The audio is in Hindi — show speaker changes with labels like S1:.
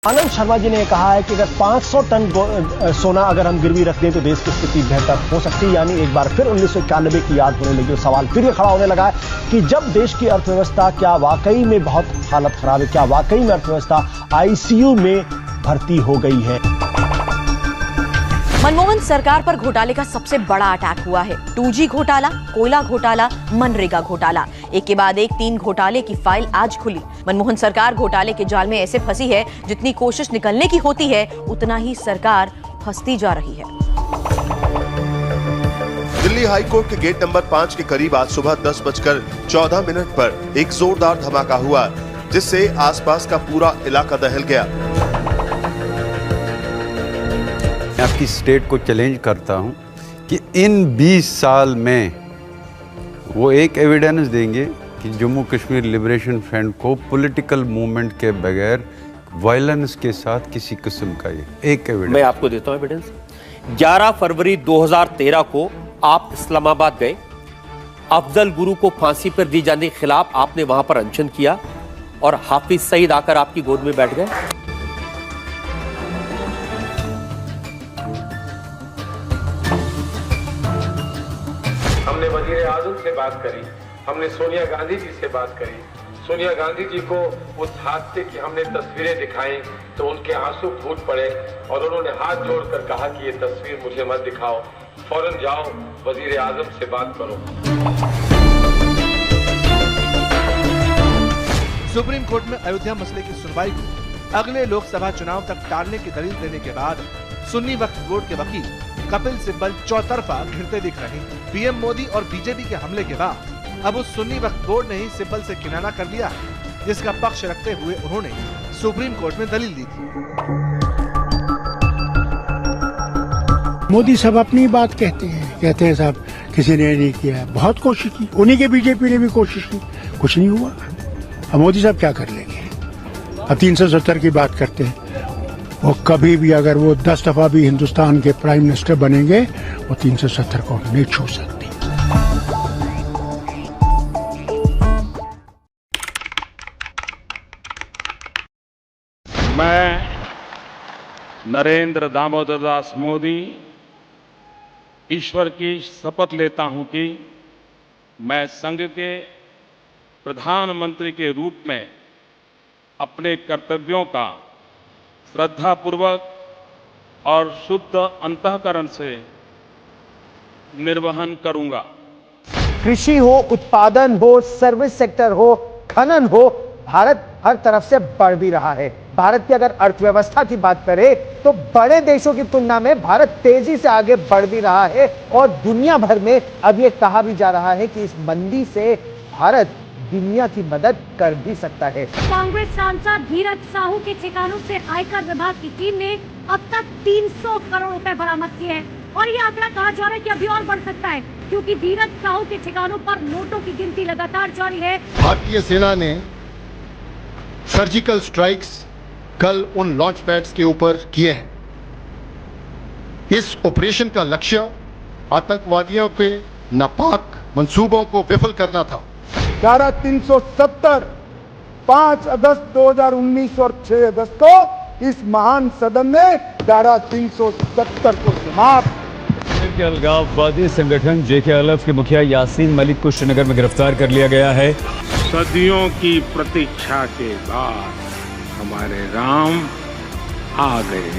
S1: आनंद शर्मा जी ने कहा है कि अगर 500 टन सोना अगर हम गिरवी रख दें तो देश की स्थिति बेहतर हो सकती है। यानी एक बार फिर 1991 की याद होने लगी। सवाल फिर ये खड़ा होने लगा है कि जब देश की अर्थव्यवस्था क्या वाकई में बहुत हालत खराब है, क्या वाकई में अर्थव्यवस्था आईसीयू में भर्ती हो गई है।
S2: मनमोहन सरकार पर घोटाले का सबसे बड़ा अटैक हुआ है। 2G घोटाला, कोयला घोटाला, मनरेगा घोटाला, एक के बाद एक 3 घोटाले की फाइल आज खुली। मनमोहन सरकार घोटाले के जाल में ऐसे फंसी है, जितनी कोशिश निकलने की होती है उतना ही सरकार फंसती जा रही है।
S3: दिल्ली हाईकोर्ट के गेट नंबर 5 के करीब आज सुबह 10:14 पर एक जोरदार धमाका हुआ, जिससे आसपास का पूरा इलाका दहल गया।
S4: मैं आपकी स्टेट को चैलेंज करता हूं कि इन 20 साल में वो एक एविडेंस देंगे कि जम्मू कश्मीर लिबरेशन फ्रंट को पॉलिटिकल मूवमेंट के बगैर वायलेंस के साथ किसी किस्म का ये एक एविडेंस।
S5: मैं आपको देता हूं एविडेंस। 11 फरवरी 2013 को आप इस्लामाबाद गए, अफजल गुरु को फांसी पर दी जाने के खिलाफ आपने वहां पर अनशन किया और हाफिज सईद आकर आपकी गोद में बैठ गए।
S6: हमने वजीर आजम से बात करी, हमने सोनिया गांधी जी से बात करी। सोनिया गांधी जी को उस हादसे की हमने तस्वीरें दिखाई तो उनके आंसू फूट पड़े और उन्होंने हाथ जोड़कर कहा कि ये तस्वीर मुझे मत दिखाओ, फौरन जाओ वजीर आजम से बात करो।
S7: सुप्रीम कोर्ट में अयोध्या मसले की सुनवाई को अगले लोकसभा चुनाव तक टालने की दलील देने के बाद सुन्नी वक्फ बोर्ड के वकील कपिल सिब्बल चौतरफा घिरते दिख रहे हैं। पीएम मोदी और बीजेपी के हमले के बाद अब उस सुन्नी वक्फ बोर्ड ने ही सिब्बल से किनारा कर लिया है, जिसका पक्ष रखते हुए उन्होंने सुप्रीम कोर्ट में दलील दी थी।
S8: मोदी सब अपनी बात कहते हैं साहब किसी ने नहीं किया, बहुत कोशिश की, उन्हीं के बीजेपी ने भी कोशिश की, कुछ नहीं हुआ। अब मोदी साहब क्या कर लेंगे? अब 370 की बात करते हैं, वो कभी भी अगर वो 10 दफा भी हिंदुस्तान के प्राइम मिनिस्टर बनेंगे वो 370 को नहीं छू सकते।
S9: मैं नरेंद्र दामोदर दास मोदी ईश्वर की शपथ लेता हूं कि मैं संघ के प्रधानमंत्री के रूप में अपने कर्तव्यों का श्रद्धापूर्वक और शुद्ध अंतःकरण से निर्वहन करूंगा।
S1: कृषि हो, उत्पादन हो, सर्विस सेक्टर हो, खनन हो, भारत हर तरफ से बढ़ भी रहा है। भारत की अगर अर्थव्यवस्था की बात करें तो बड़े देशों की तुलना में भारत तेजी से आगे बढ़ भी रहा है और दुनिया भर में अब ये कहा भी जा रहा है कि इस मंदी से भारत दुनिया की मदद कर भी सकता है।
S10: कांग्रेस सांसद धीरज साहू के ठिकानों से आयकर विभाग की टीम ने अब तक 300 करोड़ रुपए बरामद किए हैं और ये आंकड़ा कहा जा रहा है कि अभी और बढ़ सकता है, क्योंकि धीरज साहू के ठिकानों पर नोटों की गिनती लगातार जारी है।
S11: भारतीय सेना ने सर्जिकल स्ट्राइक्स कल उन लॉन्च पैड्स के ऊपर किए हैं। इस ऑपरेशन का लक्ष्य आतंकवादियों के नापाक मंसूबों को विफल करना था।
S8: धारा 370 5 अगस्त 2019 और 6 अगस्त को इस महान सदन ने धारा 370 को समाप्त।
S12: अलगाववादी संगठन JK-अलफ के मुखिया यासीन मलिक को श्रीनगर में गिरफ्तार कर लिया गया है।
S9: सदियों की प्रतीक्षा के बाद हमारे राम आ गए।